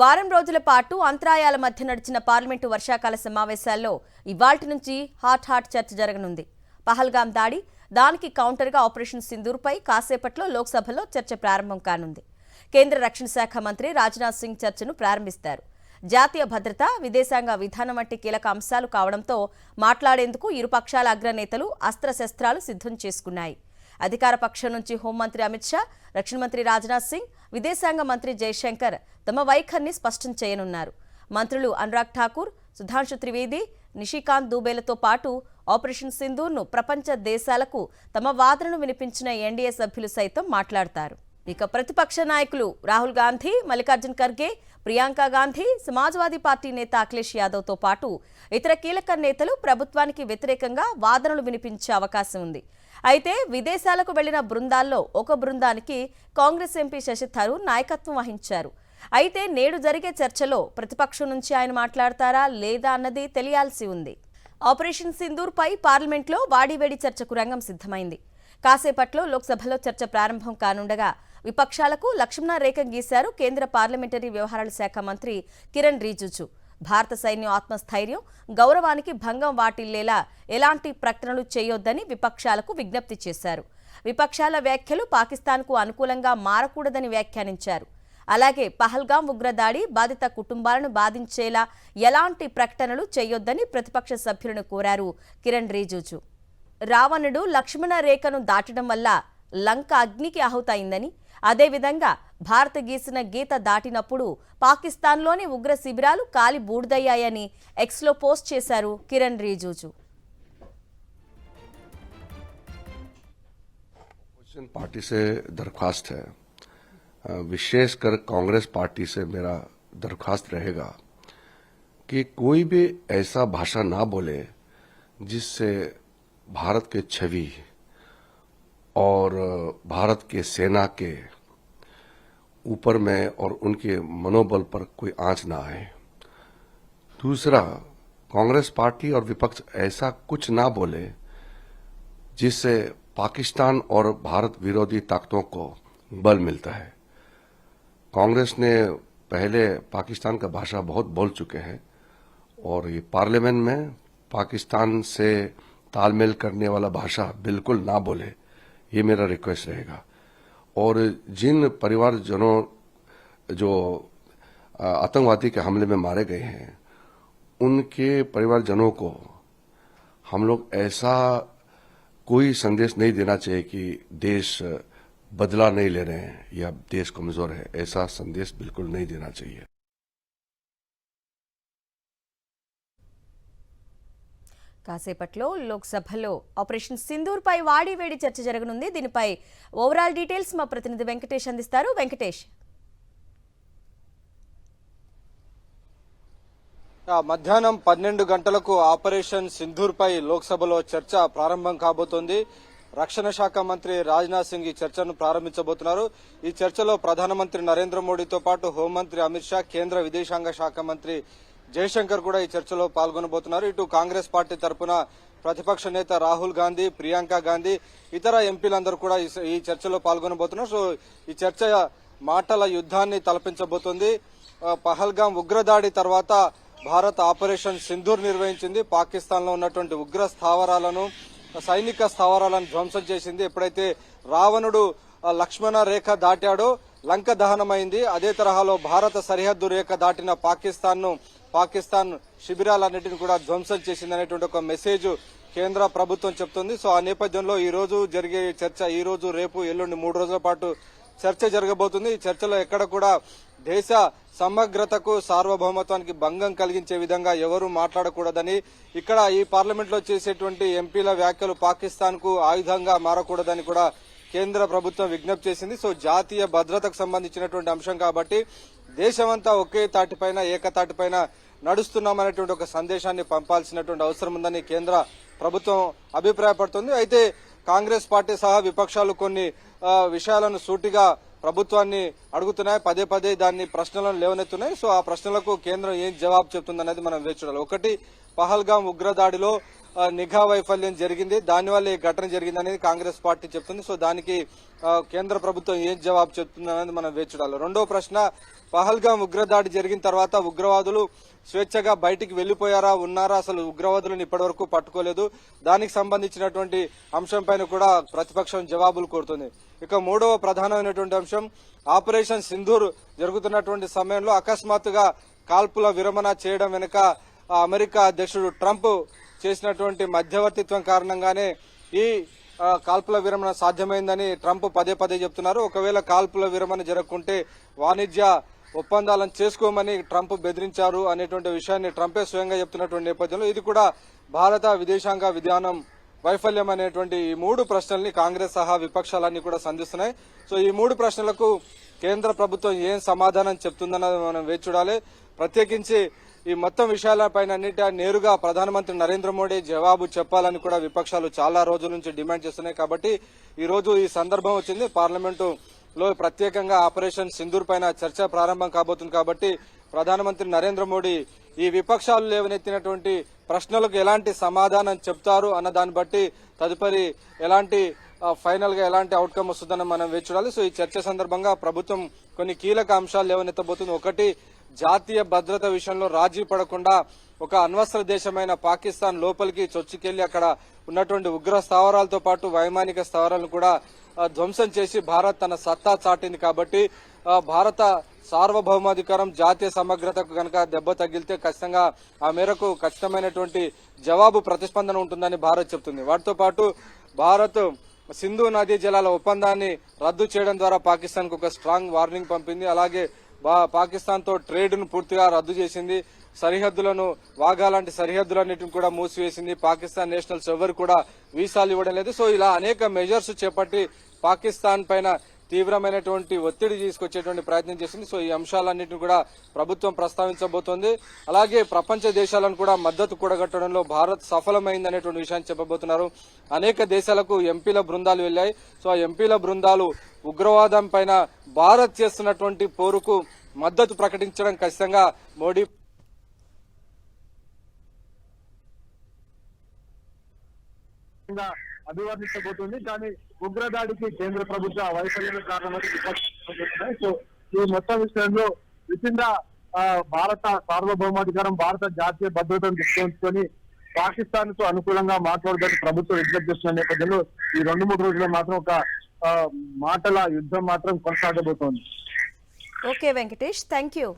వారం రోజుల పాటు అంతరాయాల మధ్య నడిచిన పార్లమెంటు వర్షాకాల సమావేశాల్లో ఇవాల్టి నుంచి హాట్ చర్చ జరగనుంది. పహల్గాం దాడి, దానికి కౌంటర్గా ఆపరేషన్ సింధూర్పై కాసేపట్లో లోక్సభలో చర్చ ప్రారంభం కానుంది. కేంద్ర రక్షణ శాఖ మంత్రి రాజ్నాథ్ సింగ్ చర్చను ప్రారంభిస్తారు. జాతీయ భద్రత, విదేశాంగ విధానం వంటి కీలక అంశాలు కావడంతో మాట్లాడేందుకు ఇరు పక్షాల అగ్రనేతలు అస్త్రశస్త్రాలు సిద్ధం చేసుకున్నాయి. అధికార పక్షం నుంచి హోంమంత్రి అమిత్ షా, రక్షణ మంత్రి రాజ్నాథ్ సింగ్, విదేశాంగ మంత్రి జైశంకర్ తమ వైఖరిని స్పష్టం చేయనున్నారు. మంత్రులు అనురాగ్ ఠాకూర్, సుధాంశు త్రివేది, నిషికాంత్ దూబేలతో పాటు ఆపరేషన్ సింధూర్ను ప్రపంచ దేశాలకు తమ వాదనను వినిపించిన ఎన్డీఏ సభ్యులు సైతం మాట్లాడతారు. ఇక ప్రతిపక్ష నాయకులు రాహుల్ గాంధీ, మల్లికార్జున్ ఖర్గే, ప్రియాంక గాంధీ, సమాజ్వాదీ పార్టీ నేత అఖిలేష్ యాదవ్తో పాటు ఇతర కీలక నేతలు ప్రభుత్వానికి వ్యతిరేకంగా వాదనలు వినిపించే అవకాశం ఉంది. అయితే విదేశాలకు వెళ్లిన బృందాల్లో ఒక బృందానికి కాంగ్రెస్ ఎంపీ శశి థరూర్ నాయకత్వం వహించారు. అయితే నేడు జరిగే చర్చలో ప్రతిపక్షం నుంచి ఆయన మాట్లాడతారా లేదా అన్నది తెలియాల్సి ఉంది. ఆపరేషన్ సింధూర్పై పార్లమెంట్లో వాడివేడి చర్చకు రంగం సిద్ధమైంది. కాసేపట్లో లోక్సభలో చర్చ ప్రారంభం కానుండగా విపక్షాలకు లక్ష్మణ రేఖ గీశారు కేంద్ర పార్లమెంటరీ వ్యవహారాల శాఖ మంత్రి కిరణ్ రిజిజు. భారత సైన్యం ఆత్మస్థైర్యం, గౌరవానికి భంగం వాటిల్లేలా ఎలాంటి ప్రకటనలు చేయొద్దని విపక్షాలకు విజ్ఞప్తి చేశారు. విపక్షాల వ్యాఖ్యలు పాకిస్తాన్కు అనుకూలంగా మారకూడదని వ్యాఖ్యానించారు. అలాగే పహల్గాం ఉగ్రదాడి బాధిత కుటుంబాలను బాధించేలా ఎలాంటి ప్రకటనలు చేయొద్దని ప్రతిపక్ష సభ్యులను కోరారు కిరణ్ రిజిజు. రావణుడు లక్ష్మణ రేఖను దాటడం వల్ల లంక అగ్నికి ఆహుతైందని, అదేవిధంగా భారత్ గీసిన గీత దాటినప్పుడు పాకిస్తాన్లోని ఉగ్ర శిబిరాలు కాలి బూడిదయ్యాయని ఎక్స్లో పోస్ట్ చేశారు కిరణ్ రిజిజు. पार्टी से दरख्वास्त है, विशेषकर कांग्रेस पार्टी से मेरा दरख्वास्त रहेगा कि कोई भी ऐसा भाषा ना बोले जिससे भारत के छवि और भारत के सेना के ऊपर में और उनके मनोबल पर कोई आंच ना आए। दूसरा, कांग्रेस पार्टी और विपक्ष ऐसा कुछ ना बोले जिससे पाकिस्तान और भारत विरोधी ताकतों को बल मिलता है। कांग्रेस ने पहले पाकिस्तान का भाषा बहुत बोल चुके हैं और ये पार्लियामेंट में पाकिस्तान से तालमेल करने वाला भाषा बिल्कुल ना बोले, ये मेरा रिक्वेस्ट रहेगा। और जिन परिवारजनों जो आतंकवादी के हमले में मारे गए हैं, उनके परिवारजनों को हम लोग ऐसा कोई संदेश नहीं देना चाहिए कि देश बदला नहीं ले रहे हैं या देश कमजोर है, ऐसा संदेश बिल्कुल नहीं देना चाहिए। కాసేపట్లో లోక్సభలో ఆపరేషన్ సింధూర్పై వాడివేడి చర్చ జరగనుంది. దీనిపై ఓవరాల్ డీటెయిల్స్ మా ప్రతినిధి వెంకటేష్ అందిస్తారు. వెంకటేష్, మధ్యాహ్నం 12 గంటలకు ఆపరేషన్ సింధూర్పై లోక్సభలో చర్చ ప్రారంభం కాబోతోంది. రక్షణ శాఖ మంత్రి రాజ్నాథ్ సింగ్ ఈ చర్చను ప్రారంభించబోతున్నారు. ఈ చర్చలో ప్రధానమంత్రి నరేంద్ర మోడీతో పాటు హోంమంత్రి అమిత్ షా, కేంద్ర విదేశాంగ శాఖ మంత్రి జైశంకర్ కూడా ఈ చర్చలో పాల్గొనబోతున్నారు. ఇటు కాంగ్రెస్ పార్టీ తరపున ప్రతిపక్ష నేత రాహుల్ గాంధీ, ప్రియాంక గాంధీ, ఇతర ఎంపీలందరూ కూడా ఈ చర్చలో పాల్గొనబోతున్నారు. సో ఈ చర్చ మాటల యుద్ధాన్ని తలపించబోతోంది. పహల్గాం ఉగ్రదాడి తర్వాత భారత్ ఆపరేషన్ సింధూర్ నిర్వహించింది. పాకిస్తాన్ లో ఉన్నటువంటి ఉగ్ర స్థావరాలను, సైనిక స్థావరాలను ధ్వంసం చేసింది. ఎప్పుడైతే రావణుడు లక్ష్మణ రేఖ దాటాడో లంక దహనమైంది. అదే తరహాలో భారత సరిహద్దు రేఖ దాటిన పాకిస్తాన్ శిబిరాలన్నింటినీ కూడా ధ్వంసం చేసింది అనేటువంటి ఒక మెసేజ్ కేంద్ర ప్రభుత్వం చెప్తుంది. సో ఆ నేపథ్యంలో ఈ రోజు జరిగే చర్చ, ఈ రోజు, రేపు, ఎల్లుండి 3 రోజుల పాటు చర్చ జరగబోతుంది. ఈ చర్చలో ఎక్కడ కూడా దేశ సమగ్రతకు, సార్వభౌమత్వానికి భంగం కలిగించే విధంగా ఎవరూ మాట్లాడకూడదని, ఇక్కడ ఈ పార్లమెంట్ లో చేసేటువంటి ఎంపీల వ్యాఖ్యలు పాకిస్తాన్ కు ఆయుధంగా మారకూడదని కూడా కేంద్ర ప్రభుత్వం విజ్ఞప్తి చేసింది. సో జాతీయ భద్రతకు సంబంధించినటువంటి అంశం కాబట్టి దేశమంతా ఒకే తాటిపైన, ఏకతాటిపైన నడుస్తున్నామనేటువంటి ఒక సందేశాన్ని పంపాల్సినటువంటి అవసరం ఉందని కేంద్ర ప్రభుత్వం అభిప్రాయపడుతుంది. అయితే కాంగ్రెస్ పార్టీ సహా విపక్షాలు కొన్ని విషయాలను సూటిగా ప్రభుత్వాన్ని అడుగుతున్నాయి, పదే పదే దాన్ని ప్రశ్నలను లేవనెత్తున్నాయి. సో ఆ ప్రశ్నలకు కేంద్రం ఏం జవాబు చెప్తుందనేది మనం వేచి చూడాలి. ఒకటి, పహల్గాం ఉగ్రదాడిలో నిఘా వైఫల్యం జరిగింది, దానివల్ల ఈ ఘటన జరిగిందనేది కాంగ్రెస్ పార్టీ చెప్తుంది. సో దానికి కేంద్ర ప్రభుత్వం ఏం జవాబు చెప్తుందనేది మనం వేచి చూడాలి. రెండో ప్రశ్న, పహల్గాం ఉగ్రదాడి జరిగిన తర్వాత ఉగ్రవాదులు స్వేచ్ఛగా బయటికి వెళ్లిపోయారా, ఉన్నారా, అసలు ఉగ్రవాదులను ఇప్పటివరకు పట్టుకోలేదు. దానికి సంబంధించినటువంటి అంశంపైన కూడా ప్రతిపక్షం జవాబులు కోరుతుంది. ఇక మూడవ ప్రధానమైనటువంటి అంశం ఆపరేషన్ సింధూర్ జరుగుతున్నటువంటి సమయంలో అకస్మాత్తుగా కాల్పుల విరమణ చేయడం వెనుక అమెరికా అధ్యక్షుడు ట్రంప్ చేసినటువంటి మధ్యవర్తిత్వం కారణంగానే ఈ కాల్పుల విరమణ సాధ్యమైందని ట్రంప్ పదే పదే చెప్తున్నారు. ఒకవేళ కాల్పుల విరమణ జరగకుంటే వాణిజ్య ఒప్పందాలను చేసుకోమని ట్రంప్ బెదిరించారు అనేటువంటి విషయాన్ని ట్రంపే స్వయంగా చెప్తున్నటువంటి నేపథ్యంలో ఇది కూడా భారత విదేశాంగ విధానం వైఫల్యం అనేటువంటి ఈ మూడు ప్రశ్నల్ని కాంగ్రెస్ సహా విపక్షాలన్నీ కూడా సంధిస్తున్నాయి. సో ఈ మూడు ప్రశ్నలకు కేంద్ర ప్రభుత్వం ఏం సమాధానం చెప్తుందన్నది మనం వేచి చూడాలి. ప్రత్యేకించి ఈ మొత్తం విషయాలపైన అన్నిటి నేరుగా ప్రధానమంత్రి నరేంద్ర మోడీ జవాబు చెప్పాలని కూడా విపక్షాలు చాలా రోజుల నుంచి డిమాండ్ చేస్తున్నాయి. కాబట్టి ఈ రోజు ఈ సందర్భం వచ్చింది. పార్లమెంటులో ప్రత్యేకంగా ఆపరేషన్ సింధూర్ పైన చర్చ ప్రారంభం కాబోతుంది. కాబట్టి ప్రధానమంత్రి నరేంద్ర మోడీ ఈ విపక్షాలు లేవనెత్తినటువంటి ప్రశ్నలకు ఎలాంటి సమాధానం చెప్తారు అన్న దాన్ని బట్టి తదుపరి ఎలాంటి ఫైనల్ గా ఎలాంటి అవుట్కమ్ వస్తుందని మనం వేచి చూడాలి. సో ఈ చర్చ సందర్భంగా ప్రభుత్వం కొన్ని కీలక అంశాలు లేవనెత్తబోతుంది. ఒకటి, జాతీయ భద్రత విషయంలో రాజీ పడకుండా ఒక అణ్వస్త్ర దేశమైన పాకిస్తాన్ లోపలికి చొచ్చుకెళ్లి అక్కడ ఉన్నటువంటి ఉగ్ర స్థావరాలతో పాటు వైమానిక స్థావరాలను కూడా ధ్వంసం చేసి భారత్ తన సత్తా చాటింది. కాబట్టి భారత సార్వభౌమాధికారం, జాతీయ సమగ్రతకు గనక దెబ్బ తగిలితే ఖచ్చితంగా ఆ మేరకు ఖచ్చితమైనటువంటి జవాబు ప్రతిస్పందన ఉంటుందని భారత్ చెబుతుంది. వాటితో పాటు భారత్ సింధు నదీ జలాల ఒప్పందాన్ని రద్దు చేయడం ద్వారా పాకిస్తాన్ కు ఒక స్ట్రాంగ్ వార్నింగ్ పంపింది. అలాగే పాకిస్తాన్ తో ట్రేడ్ ను పూర్తిగా రద్దు చేసింది. సరిహద్దులను, వాఘా లాంటి సరిహద్దులన్నింటిని కూడా మూసివేసింది. పాకిస్తాన్ నేషనల్స్ ఎవరు కూడా వీసాలు ఇవ్వడం లేదు. సో ఇలా అనేక మెజర్స్ చేపట్టి పాకిస్తాన్ పైన తీవ్రమైనటువంటి ఒత్తిడి తీసుకొచ్చేటువంటి ప్రయత్నం చేసింది. సో ఈ అంశాలన్నింటినీ కూడా ప్రభుత్వం ప్రస్తావించబోతోంది. అలాగే ప్రపంచ దేశాలను కూడా మద్దతు కూడగట్టడంలో భారత్ సఫలమైందనేటువంటి విషయాన్ని చెప్పబోతున్నారు. అనేక దేశాలకు ఎంపీల బృందాలు వెళ్లాయి. సో ఆ ఎంపీల బృందాలు ఉగ్రవాదం పైన భారత్ చేస్తున్నటువంటి పోరుకు మద్దతు ప్రకటించడం ఖచ్చితంగా మోడీ అభివర్ణించబోతుంది. కానీ ఉగ్రదాడికి కేంద్ర ప్రభుత్వ వైఫల్యమే కారణమని విపక్షాలు. సో ఈ మొత్తం విషయంలో విభిన్న భారత సార్వభౌమాధికారం, భారత జాతీయ భద్రతను దృష్టి ఉంచుకొని పాకిస్తాన్ కు అనుకూలంగా మాట్లాడడానికి ప్రభుత్వం విజ్ఞప్తి చేస్తున్న నేపథ్యంలో ఈ 2-3 రోజుల్లో మాత్రం ఒక మాటల యుద్ధం మాత్రం కొనసాగబోతోంది. Okay Venkatesh, thank you.